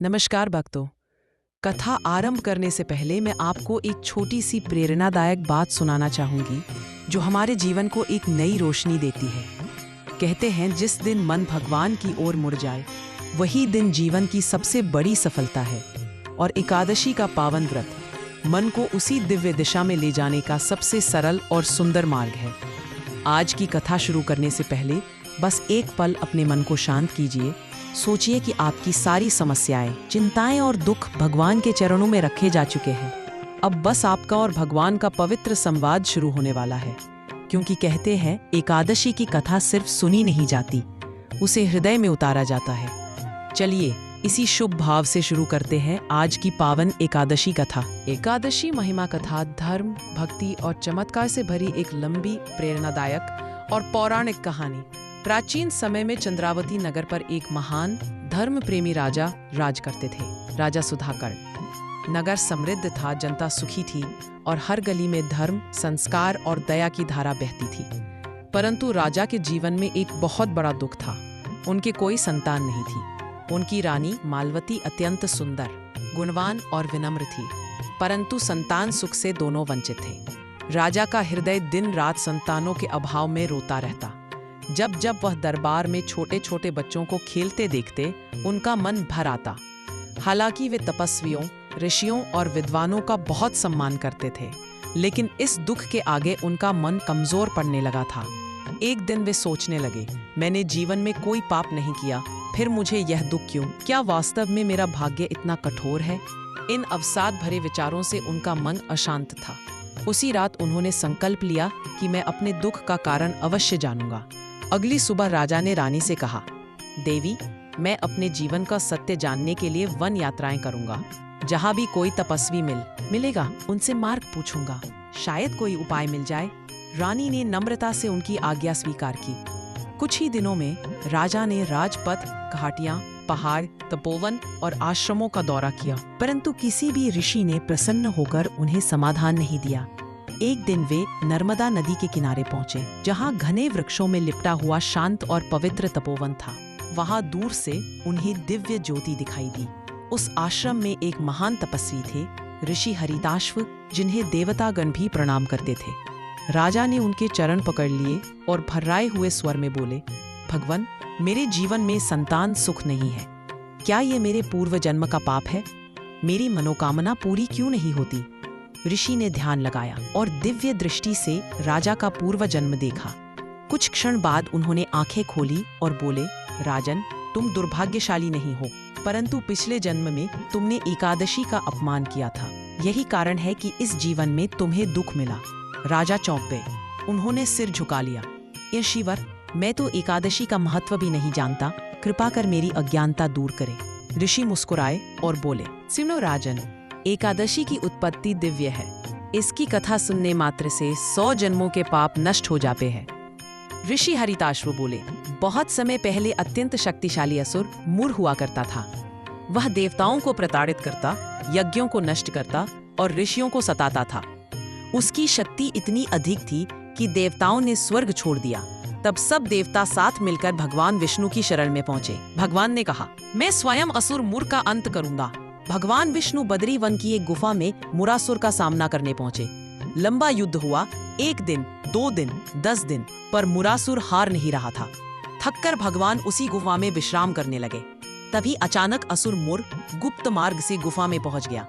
नमस्कार भक्तों। कथा आरंभ करने से पहले मैं आपको एक छोटी सी प्रेरणादायक बात सुनाना चाहूंगी जो हमारे जीवन को एक नई रोशनी देती है। कहते हैं जिस दिन मन भगवान की ओर मुड़ जाए वही दिन जीवन की सबसे बड़ी सफलता है। और एकादशी का पावन व्रत मन को उसी दिव्य दिशा में ले जाने का सबसे सरल और सुंदर मार्ग है। आज की कथा शुरू करने से पहले बस एक पल अपने मन को शांत कीजिए। सोचिए कि आपकी सारी समस्याएं, चिंताएं और दुख भगवान के चरणों में रखे जा चुके हैं। अब बस आपका और भगवान का पवित्र संवाद शुरू होने वाला है, क्योंकि कहते हैं एकादशी की कथा सिर्फ सुनी नहीं जाती, उसे हृदय में उतारा जाता है। चलिए इसी शुभ भाव से शुरू करते हैं आज की पावन एकादशी कथा। एकादशी महिमा कथा धर्म, भक्ति और चमत्कार से भरी एक लंबी, प्रेरणादायक और पौराणिक कहानी। प्राचीन समय में चंद्रावती नगर पर एक महान धर्म प्रेमी राजा राज करते थे, राजा सुधाकर। नगर समृद्ध था, जनता सुखी थी और हर गली में धर्म, संस्कार और दया की धारा बहती थी। परंतु राजा के जीवन में एक बहुत बड़ा दुख था। उनके कोई संतान नहीं थी। उनकी रानी मालवती अत्यंत सुंदर, गुणवान और विनम्र थी, परंतु संतान सुख से दोनों वंचित थे। राजा का हृदय दिन रात संतानों के अभाव में रोता रहता। जब जब वह दरबार में छोटे छोटे बच्चों को खेलते देखते, उनका मन भर आता। हालांकि वे तपस्वियों, ऋषियों और विद्वानों का बहुत सम्मान करते थे, लेकिन इस दुख के आगे उनका मन कमजोर पड़ने लगा था। एक दिन वे सोचने लगे, मैंने जीवन में कोई पाप नहीं किया, फिर मुझे यह दुख क्यों? क्या वास्तव में मेरा भाग्य इतना कठोर है? इन अवसाद भरे विचारों से उनका मन अशांत था। उसी रात उन्होंने संकल्प लिया कि मैं अपने दुख का कारण अवश्य जानूंगा। अगली सुबह राजा ने रानी से कहा, देवी, मैं अपने जीवन का सत्य जानने के लिए वन यात्राएं करूंगा। जहां भी कोई तपस्वी मिलेगा, उनसे मार्ग पूछूंगा, शायद कोई उपाय मिल जाए। रानी ने नम्रता से उनकी आज्ञा स्वीकार की। कुछ ही दिनों में राजा ने राजपथ, घाटियां, पहाड़, तपोवन और आश्रमों का दौरा किया, परंतु किसी भी ऋषि ने प्रसन्न होकर उन्हें समाधान नहीं दिया। एक दिन वे नर्मदा नदी के किनारे पहुंचे, जहां घने वृक्षों में लिपटा हुआ शांत और पवित्र तपोवन था। वहां दूर से उन्हें दिव्य ज्योति दिखाई दी। उस आश्रम में एक महान तपस्वी थे, ऋषि हरिताश्व, जिन्हें देवतागण भी प्रणाम करते थे। राजा ने उनके चरण पकड़ लिए और भर्राए हुए स्वर में बोले, भगवान, मेरे जीवन में संतान सुख नहीं है। क्या ये मेरे पूर्व जन्म का पाप है? मेरी मनोकामना पूरी क्यों नहीं होती? ऋषि ने ध्यान लगाया और दिव्य दृष्टि से राजा का पूर्व जन्म देखा। कुछ क्षण बाद उन्होंने आंखें खोली और बोले, राजन, तुम दुर्भाग्यशाली नहीं हो, परंतु पिछले जन्म में तुमने एकादशी का अपमान किया था। यही कारण है कि इस जीवन में तुम्हें दुख मिला। राजा चौंक गए। उन्होंने सिर झुका लिया। ईश्वर, मैं तो एकादशी का महत्व भी नहीं जानता, कृपा कर मेरी अज्ञानता दूर करे। ऋषि मुस्कुराए और बोले, सुनो राजन, एकादशी की उत्पत्ति दिव्य है। इसकी कथा सुनने मात्र से 100 जन्मों के पाप नष्ट हो जाते हैं। ऋषि हरिताश्व बोले, बहुत समय पहले अत्यंत शक्तिशाली असुर मूर हुआ करता था। वह देवताओं को प्रताड़ित करता, यज्ञों को नष्ट करता और ऋषियों को सताता था। उसकी शक्ति इतनी अधिक थी कि देवताओं ने स्वर्ग छोड़ दिया। तब सब देवता साथ मिलकर भगवान विष्णु की शरण में पहुंचे। भगवान ने कहा, मैं स्वयं असुर मूर का अंत करूंगा। भगवान विष्णु बद्री वन की एक गुफा में मुरासुर का सामना करने पहुंचे। लंबा युद्ध हुआ, 1 दिन, 2 दिन, 10 दिन, पर मुरासुर हार नहीं रहा था। थककर भगवान उसी गुफा में विश्राम करने लगे। तभी अचानक असुर मूर गुप्त मार्ग से गुफा में पहुंच गया।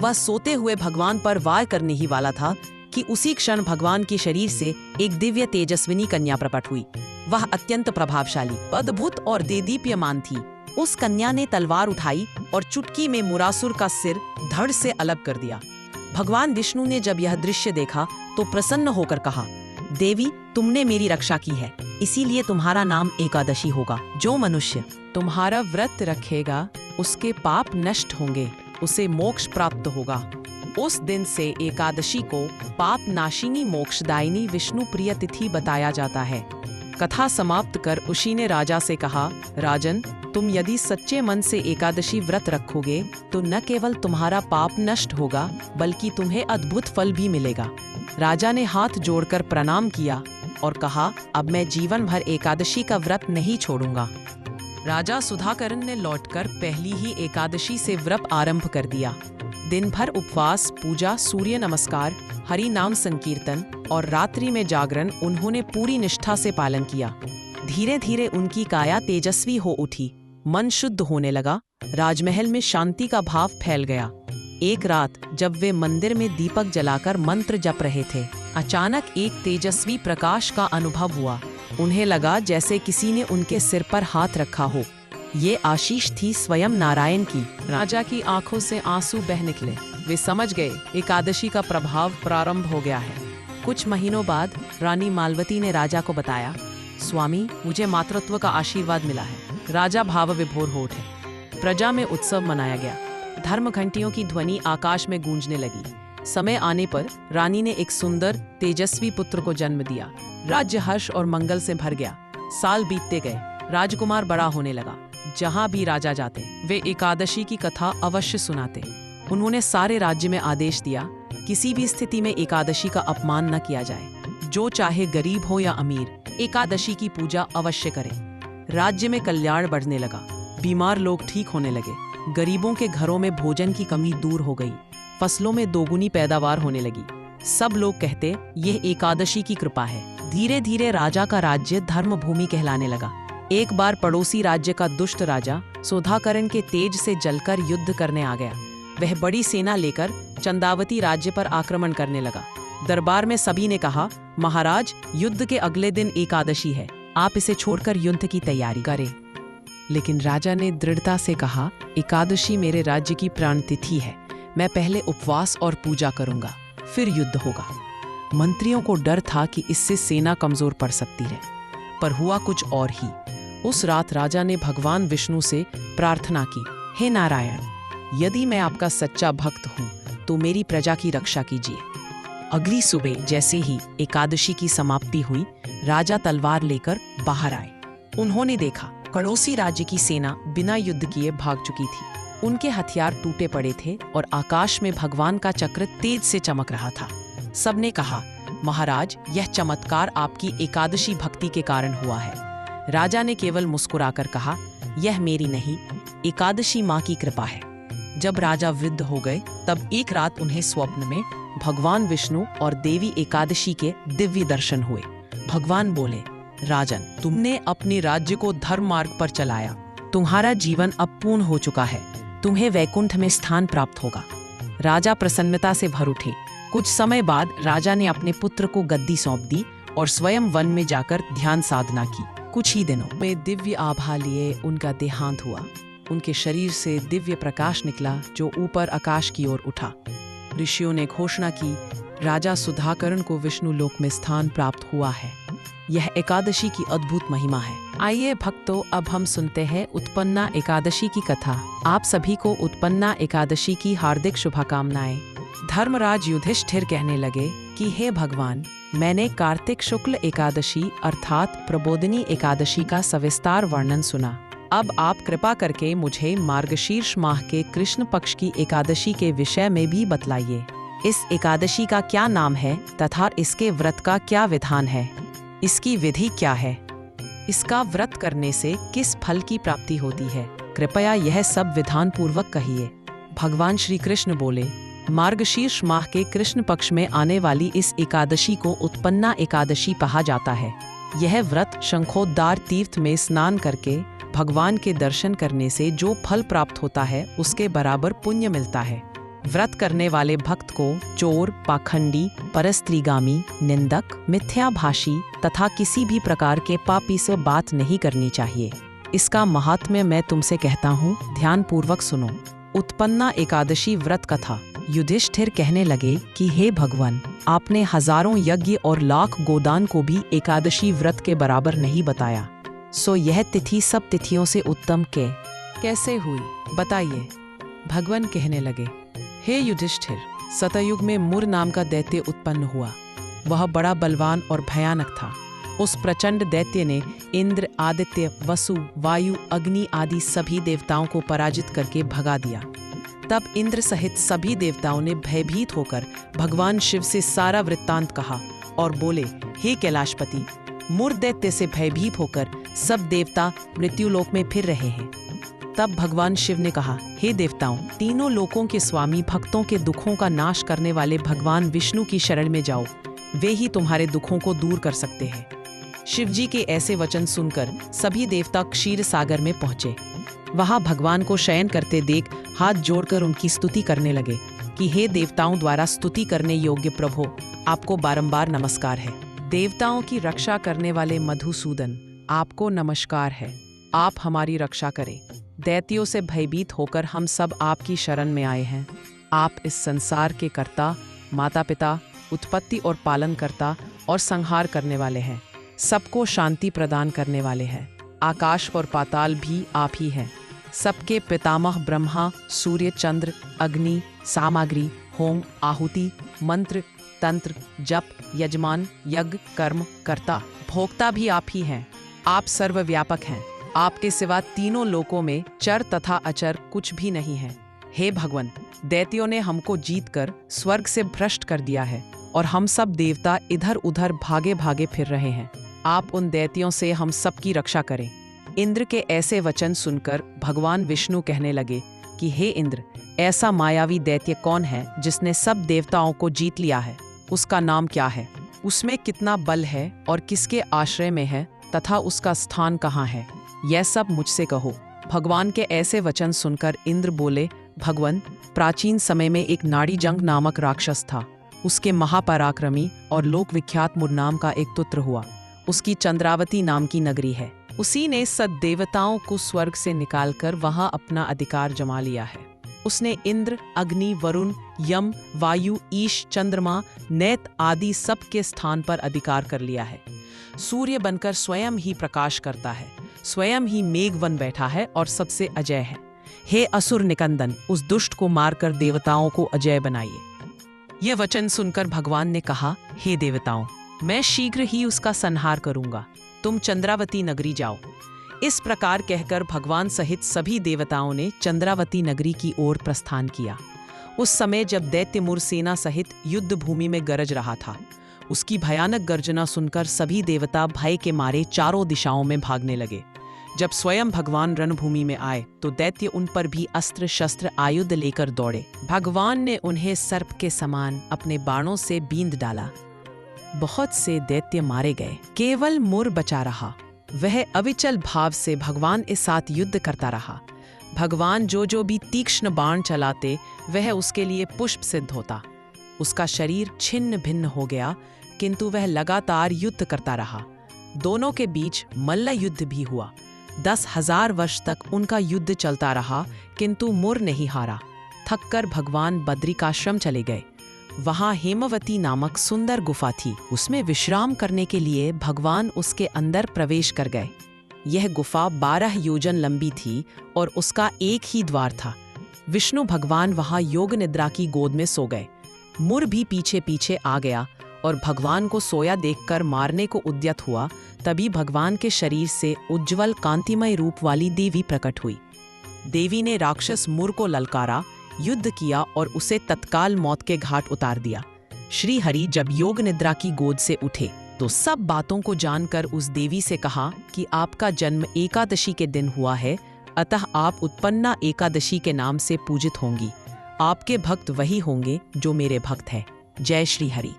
वह सोते हुए भगवान पर वार करने ही वाला था कि उसी क्षण भगवान के शरीर से एक दिव्य तेजस्विनी कन्या प्रकट हुई। वह अत्यंत प्रभावशाली, अद्भुत और देदीप्यमान थी। उस कन्या ने तलवार उठाई और चुटकी में मुरासुर का सिर धड़ से अलग कर दिया। भगवान विष्णु ने जब यह दृश्य देखा तो प्रसन्न होकर कहा, देवी, तुमने मेरी रक्षा की है, इसीलिए तुम्हारा नाम एकादशी होगा। जो मनुष्य तुम्हारा व्रत रखेगा उसके पाप नष्ट होंगे, उसे मोक्ष प्राप्त होगा। उस दिन से एकादशी को पाप नाशिनी मोक्षदायिनी विष्णु प्रिय तिथि बताया जाता है। कथा समाप्त कर ऋषि ने राजा से कहा, राजन, तुम यदि सच्चे मन से एकादशी व्रत रखोगे तो न केवल तुम्हारा पाप नष्ट होगा, बल्कि तुम्हें अद्भुत फल भी मिलेगा। राजा ने हाथ जोड़कर प्रणाम किया और कहा, अब मैं जीवन भर एकादशी का व्रत नहीं छोड़ूंगा। राजा सुधाकरण ने लौटकर पहली ही एकादशी से व्रत आरंभ कर दिया। दिन भर उपवास, पूजा, सूर्य नमस्कार, हरि नाम संकीर्तन और रात्रि में जागरण उन्होंने पूरी निष्ठा से पालन किया। धीरे धीरे उनकी काया तेजस्वी हो उठी, मन शुद्ध होने लगा, राजमहल में शांति का भाव फैल गया। एक रात जब वे मंदिर में दीपक जलाकर मंत्र जप रहे थे, अचानक एक तेजस्वी प्रकाश का अनुभव हुआ। उन्हें लगा जैसे किसी ने उनके सिर पर हाथ रखा हो। ये आशीष थी स्वयं नारायण की। राजा की आंखों से आंसू बह निकले। वे समझ गए एकादशी का प्रभाव प्रारंभ हो गया है। कुछ महीनों बाद रानी मालवती ने राजा को बताया, स्वामी, मुझे मातृत्व का आशीर्वाद मिला है। राजा भाव विभोर हो उठे। प्रजा में उत्सव मनाया गया। धर्म घंटियों की ध्वनि आकाश में गूंजने लगी। समय आने पर रानी ने एक सुंदर तेजस्वी पुत्र को जन्म दिया। राज्य हर्ष और मंगल से भर गया। साल बीतते गए, राजकुमार बड़ा होने लगा। जहां भी राजा जाते वे एकादशी की कथा अवश्य सुनाते। उन्होंने सारे राज्य में आदेश दिया, किसी भी स्थिति में एकादशी का अपमान न किया जाए। जो चाहे गरीब हो या अमीर, एकादशी की पूजा अवश्य करे। राज्य में कल्याण बढ़ने लगा। बीमार लोग ठीक होने लगे। गरीबों के घरों में भोजन की कमी दूर हो गई। फसलों में दोगुनी पैदावार होने लगी। सब लोग कहते, यह एकादशी की कृपा है। धीरे धीरे राजा का राज्य धर्म भूमि कहलाने लगा। एक बार पड़ोसी राज्य का दुष्ट राजा सुधाकरण के तेज से जलकर युद्ध करने आ गया। वह बड़ी सेना लेकर चंदावती राज्य पर आक्रमण करने लगा। दरबार में सभी ने कहा, महाराज, युद्ध के अगले दिन एकादशी है, आप इसे छोड़कर युद्ध की तैयारी करें। लेकिन राजा ने दृढ़ता से कहा, एकादशी मेरे राज्य की प्राण तिथि है। मैं पहले उपवास और पूजा करूंगा, फिर युद्ध होगा। मंत्रियों को डर था कि इससे सेना कमजोर पड़ सकती है, पर हुआ कुछ और ही। उस रात राजा ने भगवान विष्णु से प्रार्थना की, हे नारायण, यदि मैं आपका सच्चा भक्त हूं तो मेरी प्रजा की रक्षा कीजिए। अगली सुबह जैसे ही एकादशी की समाप्ति हुई, राजा तलवार लेकर बाहर आए। उन्होंने देखा पड़ोसी राज्य की सेना बिना युद्ध किए भाग चुकी थी। उनके हथियार टूटे पड़े थे और आकाश में भगवान का चक्र तेज से चमक रहा था। सबने कहा, महाराज, यह चमत्कार आपकी एकादशी भक्ति के कारण हुआ है। राजा ने केवल मुस्कुराकर कहा, यह मेरी नहीं, एकादशी माँ की कृपा है। जब राजा वृद्ध हो गए, तब एक रात उन्हें स्वप्न में भगवान विष्णु और देवी एकादशी के दिव्य दर्शन हुए। भगवान बोले, राजन, तुमने अपने राज्य को धर्म मार्ग पर चलाया। तुम्हारा जीवन अब पूर्ण हो चुका है। तुम्हें वैकुंठ में स्थान प्राप्त होगा। राजा प्रसन्नता से भर उठे। कुछ समय बाद राजा ने अपने पुत्र को गद्दी सौंप दी और स्वयं वन में जाकर ध्यान साधना की। कुछ ही दिनों में दिव्य आभा लिए उनका देहांत हुआ। उनके शरीर से दिव्य प्रकाश निकला जो ऊपर आकाश की ओर उठा। ऋषियों ने घोषणा की, राजा सुधाकरण को विष्णु लोक में स्थान प्राप्त हुआ है। यह एकादशी की अद्भुत महिमा है। आइए भक्तों, अब हम सुनते हैं उत्पन्ना एकादशी की कथा। आप सभी को उत्पन्ना एकादशी की हार्दिक शुभकामनाएं। धर्मराज युधिष्ठिर कहने लगे कि हे भगवान, मैंने कार्तिक शुक्ल एकादशी अर्थात प्रबोधिनी एकादशी का सविस्तार वर्णन सुना। अब आप कृपा करके मुझे मार्गशीर्ष माह के कृष्ण पक्ष की एकादशी के विषय में भी बतलाइए। इस एकादशी का क्या नाम है तथा इसके व्रत का क्या विधान है? इसकी विधि क्या है? इसका व्रत करने से किस फल की प्राप्ति होती है? कृपया यह सब विधान पूर्वक कहिए। भगवान श्री कृष्ण बोले, मार्गशीर्ष माह के कृष्ण पक्ष में आने वाली इस एकादशी को उत्पन्ना एकादशी कहा जाता है। यह व्रत शंखोद्धार तीर्थ में स्नान करके भगवान के दर्शन करने से जो फल प्राप्त होता है उसके बराबर पुण्य मिलता है। व्रत करने वाले भक्त को चोर, पाखंडी, परस्त्रीगामी, निंदक, मिथ्याभाषी तथा किसी भी प्रकार के पापी से बात नहीं करनी चाहिए। इसका महात्म्य मैं तुमसे कहता हूँ, ध्यान पूर्वक सुनो। उत्पन्ना एकादशी व्रत कथा। युधिष्ठिर कहने लगे कि हे भगवान, आपने हजारों यज्ञ और लाख गोदान को भी एकादशी व्रत के बराबर नहीं बताया। सो यह तिथि सब तिथियों से उत्तम कैसे हुई, बताइए। भगवान कहने लगे, हे युधिष्ठिर, सतयुग में मुर नाम का दैत्य उत्पन्न हुआ। वह बड़ा बलवान और भयानक था। उस प्रचंड दैत्य ने इंद्र, आदित्य, वसु, वायु, अग्नि आदि सभी देवताओं को पराजित करके भगा दिया। तब इंद्र सहित सभी देवताओं ने भयभीत होकर भगवान शिव से सारा वृत्तांत कहा और बोले, हे कैलाशपति, मुर दैत्य से भयभीत होकर सब देवता मृत्युलोक में फिर रहे हैं। तब भगवान शिव ने कहा, हे देवताओं, तीनों लोकों के स्वामी, भक्तों के दुखों का नाश करने वाले भगवान विष्णु की शरण में जाओ, वे ही तुम्हारे दुखों को दूर कर सकते हैं। शिवजी के ऐसे वचन सुनकर सभी देवता क्षीर सागर में पहुंचे। वहां भगवान को शयन करते देख हाथ जोड़कर उनकी स्तुति करने लगे कि हे देवताओं द्वारा स्तुति करने योग्य प्रभु, आपको बारंबार नमस्कार है। देवताओं की रक्षा करने वाले मधुसूदन, आपको नमस्कार है। आप हमारी रक्षा करें। दैत्यों से भयभीत होकर हम सब आपकी शरण में आए हैं। आप इस संसार के कर्ता, माता पिता, उत्पत्ति और पालन करता और संहार करने वाले हैं। सबको शांति प्रदान करने वाले हैं। आकाश और पाताल भी आप ही हैं। सबके पितामह ब्रह्मा, सूर्य, चंद्र, अग्नि, सामग्री, होम, आहुति, मंत्र, तंत्र, जप, यजमान, यज्ञ, कर्म, कर्ता, भोक्ता भी आप ही हैं। आप सर्वव्यापक हैं। आपके सिवा तीनों लोकों में चर तथा अचर कुछ भी नहीं है। हे भगवंत, दैत्यों ने हमको जीतकर स्वर्ग से भ्रष्ट कर दिया है और हम सब देवता इधर उधर भागे भागे फिर रहे हैं। आप उन दैत्यों से हम सबकी रक्षा करें। इंद्र के ऐसे वचन सुनकर भगवान विष्णु कहने लगे कि हे इंद्र, ऐसा मायावी दैत्य कौन है जिसने सब देवताओं को जीत लिया है? उसका नाम क्या है? उसमें कितना बल है और किसके आश्रय में है तथा उसका स्थान कहाँ है? यह सब मुझसे कहो। भगवान के ऐसे वचन सुनकर इंद्र बोले, भगवंत, प्राचीन समय में एक नाड़ीजंग नामक राक्षस था। उसके महापराक्रमी और लोक विख्यात मुर नाम का एक पुत्र हुआ। उसकी चंद्रावती नाम की नगरी है। उसी ने सब देवताओं को स्वर्ग से निकालकर वहां अपना अधिकार जमा लिया है। उसने इंद्र, अग्नि, वरुण, यम, वायु, ईश, चंद्रमा, नैत आदि सब के स्थान पर अधिकार कर लिया है। सूर्य बनकर स्वयं ही प्रकाश करता है, स्वयं ही मेघ बन बैठा है और सबसे अजय है। हे असुर निकंदन, उस दुष्ट को मारकर देवताओं को अजय बनाइए। यह वचन सुनकर भगवान ने कहा, हे देवताओं, मैं शीघ्र ही उसका संहार करूंगा। तुम चंद्रावती नगरी जाओ। इस प्रकार कहकर भगवान सहित सभी देवताओं ने चंद्रावती नगरी की ओर प्रस्थान किया। उस समय जब दैत्य मुर सेना सहित युद्ध भूमि में गरज रहा था, उसकी भयानक गर्जना सुनकर सभी देवता भय के मारे चारों दिशाओं में भागने लगे। जब स्वयं भगवान रणभूमि में आए तो दैत्य उन पर भी अस्त्र शस्त्र आयुध लेकर दौड़े। भगवान ने उन्हें सर्प के समान अपने बाणों से बींध डाला। बहुत से दैत्य मारे गए, केवल मुर बचा रहा। वह अविचल भाव से भगवान के साथ युद्ध करता रहा। भगवान जो भी तीक्ष्ण बाण चलाते वह उसके लिए पुष्प सिद्ध होता। उसका शरीर छिन्न भिन्न हो गया, किंतु वह लगातार युद्ध करता रहा। दोनों के बीच मल्ल युद्ध भी हुआ। 10,000 वर्ष तक उनका युद्ध चलता रहा, किंतु मुर नहीं हारा। थककर भगवान बद्रिकाश्रम चले गए। वहां हेमवती नामक सुंदर गुफा थी। उसमें विश्राम करने के लिए भगवान उसके अंदर प्रवेश कर गए। यह गुफा 12 योजन लंबी थी और उसका एक ही द्वार था। विष्णु भगवान वहां योग निद्रा की गोद में सो गए। मुर भी पीछे पीछे आ गया और भगवान को सोया देखकर मारने को उद्यत हुआ। तभी भगवान के शरीर से उज्ज्वल कांतिमय रूप वाली देवी प्रकट हुई। देवी ने राक्षस मुर को ललकारा, युद्ध किया और उसे तत्काल मौत के घाट उतार दिया। श्री हरि जब योग निद्रा की गोद से उठे तो सब बातों को जानकर उस देवी से कहा कि आपका जन्म एकादशी के दिन हुआ है, अतः आप उत्पन्ना एकादशी के नाम से पूजित होंगी। आपके भक्त वही होंगे जो मेरे भक्त हैं। जय श्री हरि।